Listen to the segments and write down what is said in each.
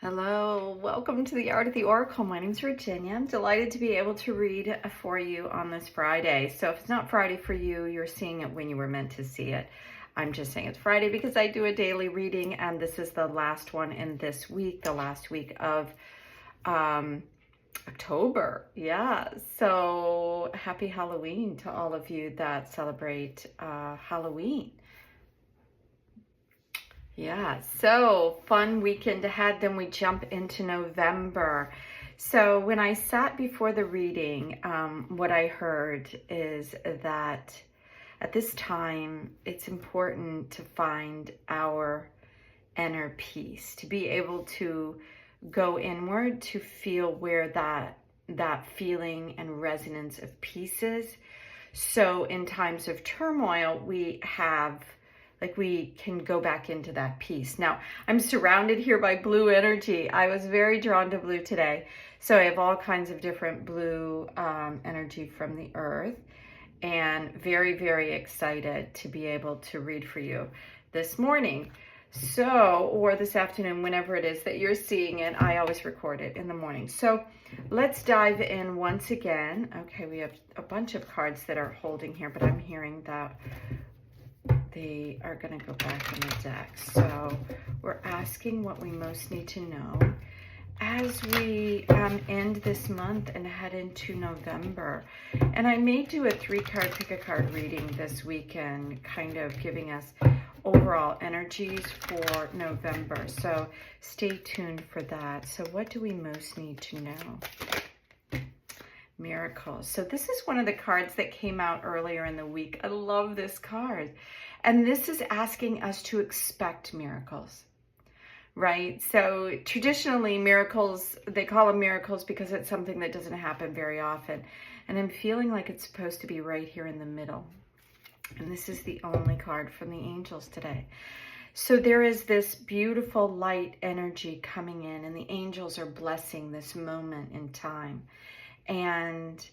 Hello, welcome to the Art of the Oracle. My name is Virginia. I'm delighted to be able to read for you on this Friday. So if it's not Friday for you, you're seeing it when you were meant to see it. I'm just saying it's Friday because I do a daily reading, and this is the last one in this week, the last week of October. Yeah, so happy Halloween to all of you that celebrate Halloween. Yeah, so fun weekend ahead. Then we jump into November. So when I sat before the reading, what I heard is that at this time, it's important to find our inner peace, to be able to go inward, to feel where that feeling and resonance of peace is. So in times of turmoil, we can go back into that peace. Now, I'm surrounded here by blue energy. I was very drawn to blue today. So I have all kinds of different blue energy from the earth, and very, very excited to be able to read for you this morning. So, or this afternoon, whenever it is that you're seeing it. I always record it in the morning. So let's dive in once again. Okay, we have a bunch of cards that are holding here, but I'm hearing that they are going to go back in the deck. So we're asking what we most need to know as we end this month and head into November. And I may do a 3-card pick a card reading this weekend, kind of giving us overall energies for November. So stay tuned for that. So what do we most need to know? Miracles. So this is one of the cards that came out earlier in the week. I love this card. And this is asking us to expect miracles, right? So traditionally miracles, they call them miracles because it's something that doesn't happen very often. And I'm feeling like it's supposed to be right here in the middle. And this is the only card from the angels today. So there is this beautiful light energy coming in, and the angels are blessing this moment in time. And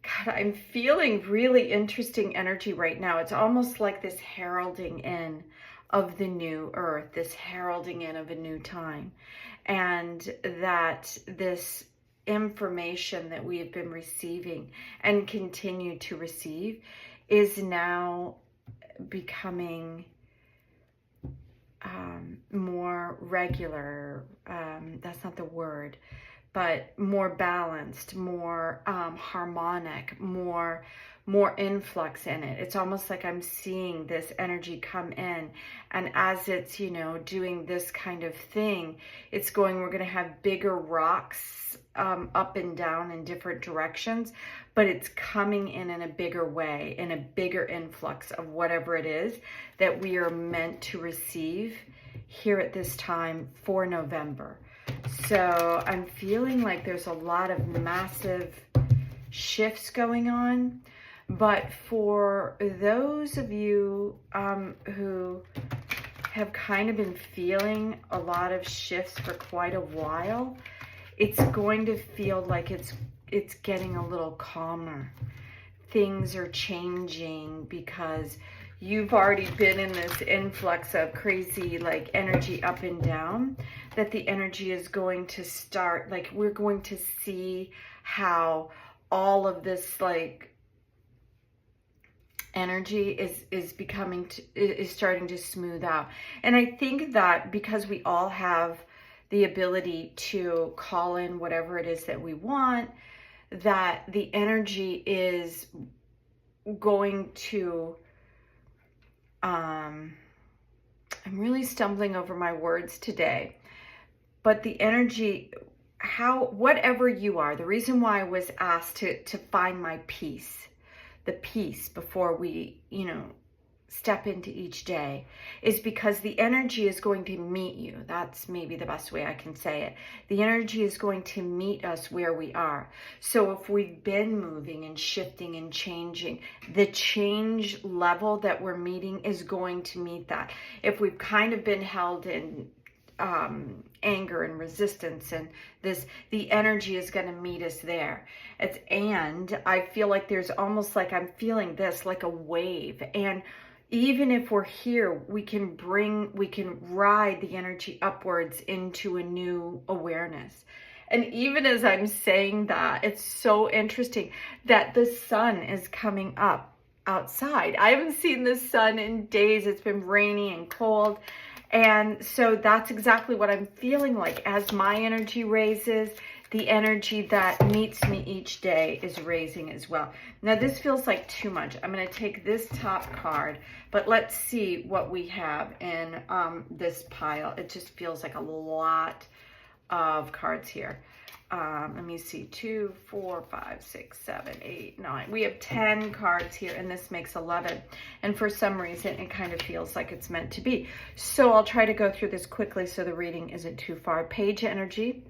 God, I'm feeling really interesting energy right now. It's almost like this heralding in of the new earth, this heralding in of a new time. And that this information that we have been receiving and continue to receive is now becoming more regular. That's not the word. But more balanced, more harmonic, more influx in it. It's almost like I'm seeing this energy come in, and as it's, doing this kind of thing, we're going to have bigger rocks up and down in different directions, but it's coming in a bigger way, in a bigger influx of whatever it is that we are meant to receive here at this time for November. So I'm feeling like there's a lot of massive shifts going on. But for those of you who have kind of been feeling a lot of shifts for quite a while, it's going to feel like it's getting a little calmer. Things are changing because you've already been in this influx of crazy energy up and down, that the energy is going to start, we're going to see how all of this energy is starting to smooth out. And I think that because we all have the ability to call in whatever it is that we want, that the energy is going to I'm really stumbling over my words today, but the energy, whatever you are, the reason why I was asked to find my peace, the peace before we, step into each day, is because the energy is going to meet you. That's maybe the best way I can say it. The energy is going to meet us where we are. So if we've been moving and shifting and changing, the change level that we're meeting is going to meet that. If we've kind of been held in anger and resistance and the energy is going to meet us there. And I feel like there's almost I'm feeling this like a wave, and even if we're here, we can ride the energy upwards into a new awareness. And even as I'm saying that, it's so interesting that the sun is coming up outside. I haven't seen the sun in days. It's been rainy and cold. And so that's exactly what I'm feeling like. As my energy raises, the energy that meets me each day is raising as well. Now this feels like too much. I'm going to take this top card, but let's see what we have in this pile. It just feels like a lot of cards here. Let me see, 2, 4, 5, 6, 7, 8, 9. We have 10 cards here, and this makes 11. And for some reason, it kind of feels like it's meant to be. So I'll try to go through this quickly so the reading isn't too far. Page energy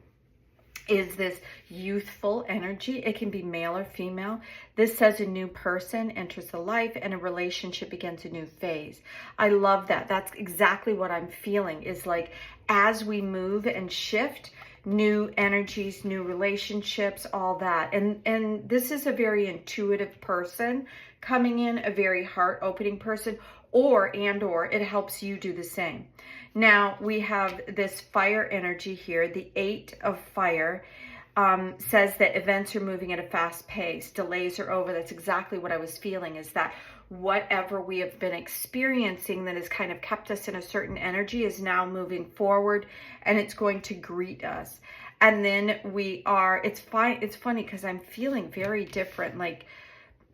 is this youthful energy. It can be male or female. This says a new person enters the life and a relationship begins a new phase. I love that. That's exactly what I'm feeling, is like as we move and shift, new energies, new relationships, all that. And this is a very intuitive person coming in, a very heart-opening person, or it helps you do the same. Now we have this fire energy here. The 8 of fire says that events are moving at a fast pace. Delays are over. That's exactly what I was feeling, is that whatever we have been experiencing that has kind of kept us in a certain energy is now moving forward, and it's going to greet us. And then it's funny because I'm feeling very different, like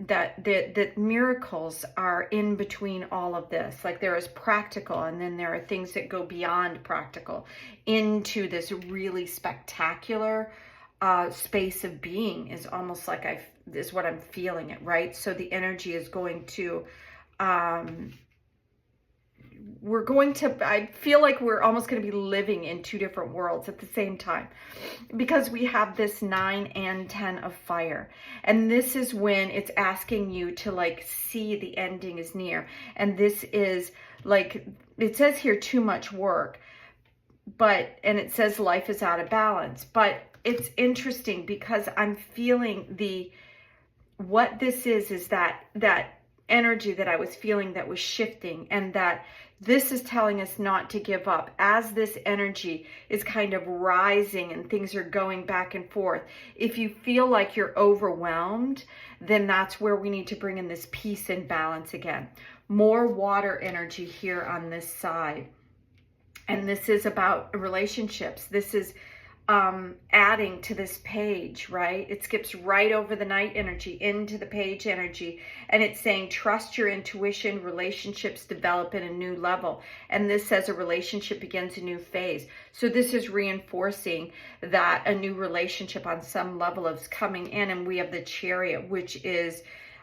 that miracles are in between all of this. Like there is practical, and then there are things that go beyond practical into this really spectacular space of being. Is almost like is what I'm feeling it, right? So the energy is going to, I feel like we're almost going to be living in two different worlds at the same time, because we have this 9 and 10 of fire. And this is when it's asking you to like see the ending is near. And this is like, it says here too much work, and it says life is out of balance. But it's interesting because I'm feeling what this is that energy that I was feeling that was shifting, and that this is telling us not to give up as this energy is kind of rising and things are going back and forth. If you feel like you're overwhelmed, then that's where we need to bring in this peace and balance again. More water energy here on this side. And this is about relationships. This is adding to this page, right? It skips right over the night energy into the page energy, and it's saying trust your intuition, relationships develop in a new level. And this says a relationship begins a new phase. So this is reinforcing that a new relationship on some level is coming in. And we have the Chariot, which is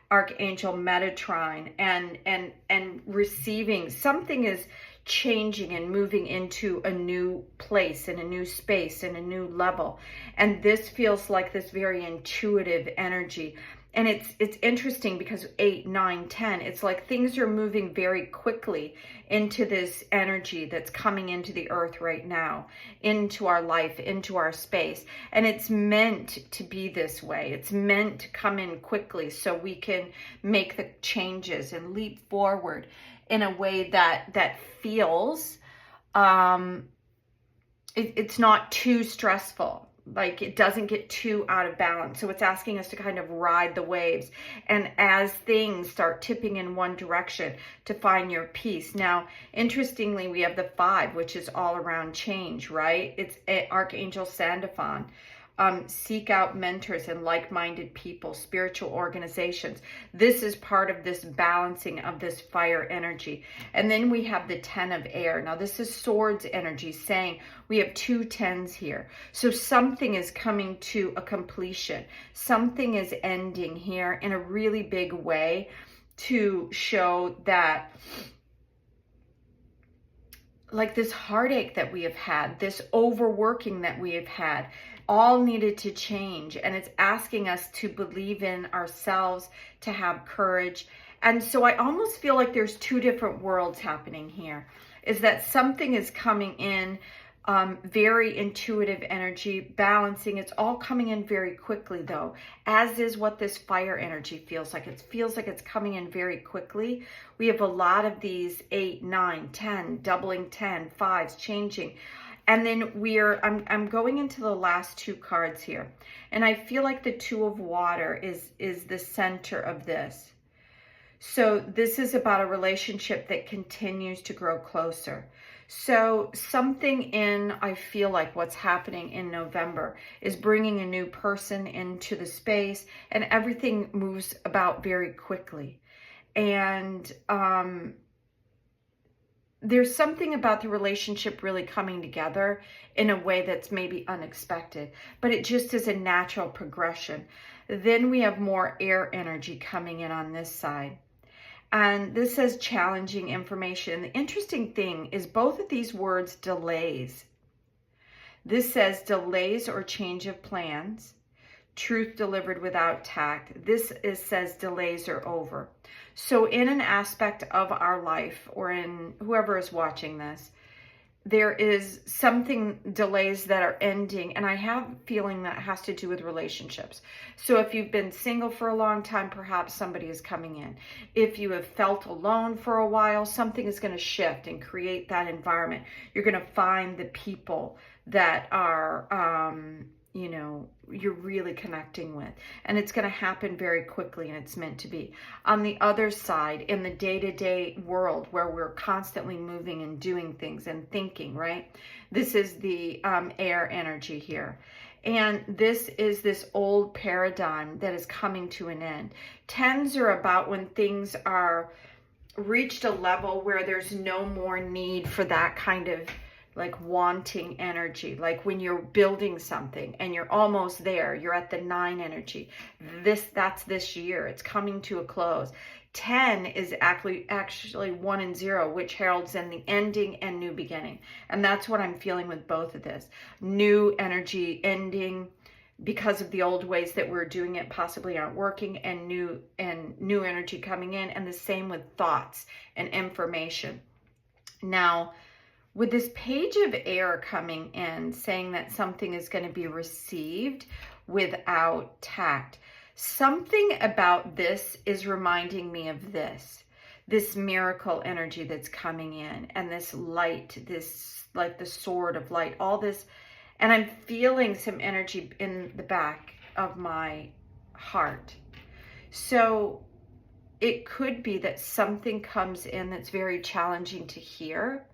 Archangel Metatron, and receiving something is changing and moving into a new place and a new space and a new level. And this feels like this very intuitive energy. And it's interesting because 8, 9, 10, it's like things are moving very quickly into this energy that's coming into the earth right now, into our life, into our space. And it's meant to be this way. It's meant to come in quickly so we can make the changes and leap forward in a way that feels, it's not too stressful. Like it doesn't get too out of balance. So it's asking us to kind of ride the waves. And as things start tipping in one direction, to find your peace. Now, interestingly, we have the 5, which is all around change, right? It's Archangel Sandalphon. Seek out mentors and like-minded people, spiritual organizations. This is part of this balancing of this fire energy. And then we have the 10 of air. Now this is swords energy, saying we have 2 10s here. So something is coming to a completion. Something is ending here in a really big way to show that, like this heartache that we have had, this overworking that we have had, all needed to change. And it's asking us to believe in ourselves, to have courage. And so I almost feel like there's 2 different worlds happening here, is that something is coming in Very intuitive energy, balancing. It's all coming in very quickly though, as is what this fire energy feels like. It feels like it's coming in very quickly. We have a lot of these 8, 9, 10, doubling 10, fives, changing. And then I'm going into the last 2 cards here. And I feel like the 2 of water is the center of this. So this is about a relationship that continues to grow closer. So I feel like what's happening in November is bringing a new person into the space, and everything moves about very quickly. And there's something about the relationship really coming together in a way that's maybe unexpected, but it just is a natural progression. Then we have more air energy coming in on this side. And this says challenging information. The interesting thing is both of these words, delays. This says delays or change of plans, truth delivered without tact. This says delays are over. So in an aspect of our life, or in whoever is watching this, there is something, delays that are ending, and I have a feeling that has to do with relationships. So if you've been single for a long time, perhaps somebody is coming in. If you have felt alone for a while, something is going to shift and create that environment. You're going to find the people that are you're really connecting with, and it's going to happen very quickly, and it's meant to be. On the other side, in the day-to-day world where we're constantly moving and doing things and thinking, right? This is the air energy here. And this is this old paradigm that is coming to an end. 10s are about when things are reached a level where there's no more need for that kind of like wanting energy, like when you're building something and you're almost there, you're at the 9 energy. That's this year, it's coming to a close. 10 is actually 1 and 0, which heralds in the ending and new beginning. And that's what I'm feeling with both of this. New energy ending because of the old ways that we're doing it possibly aren't working, and new energy coming in, and the same with thoughts and information. Now, with this page of air coming in, saying that something is going to be received without tact, something about this is reminding me of this miracle energy that's coming in, and this light, this like the sword of light, all this. And I'm feeling some energy in the back of my heart. So it could be that something comes in that's very challenging to hear,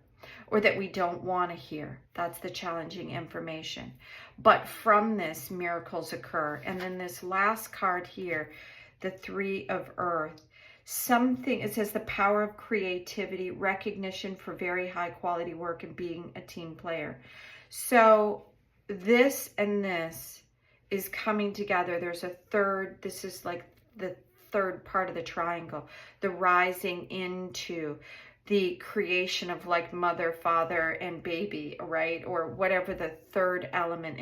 or that we don't want to hear. That's the challenging information. But from this, miracles occur. And then this last card here, the 3 of Earth, it says the power of creativity, recognition for very high quality work, and being a team player. So this and this is coming together. There's a third, this is like the third part of the triangle, the rising into the creation of like mother, father, and baby, right? Or whatever the third element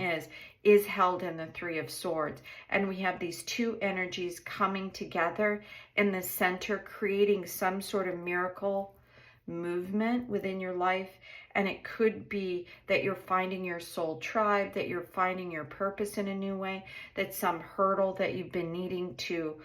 is held in the 3 of Swords. And we have these 2 energies coming together in the center, creating some sort of miracle movement within your life. And it could be that you're finding your soul tribe, that you're finding your purpose in a new way, that some hurdle that you've been needing to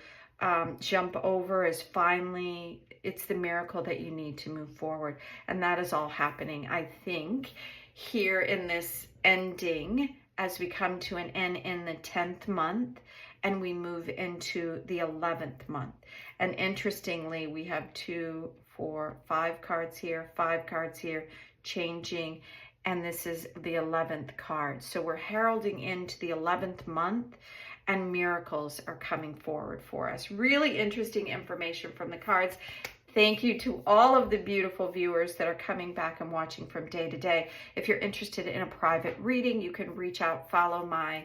jump over is finally, it's the miracle that you need to move forward. And that is all happening, I think, here in this ending, as we come to an end in the 10th month and we move into the 11th month. And interestingly, we have 2, 4, 5 cards here, 5 cards here, changing, and this is the 11th card. So we're heralding into the 11th month, and miracles are coming forward for us. Really interesting information from the cards. Thank you to all of the beautiful viewers that are coming back and watching from day to day. If you're interested in a private reading, you can reach out, follow my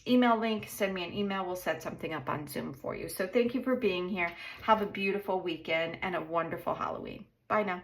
email link, send me an email. We'll set something up on Zoom for you. So thank you for being here. Have a beautiful weekend and a wonderful Halloween. Bye now.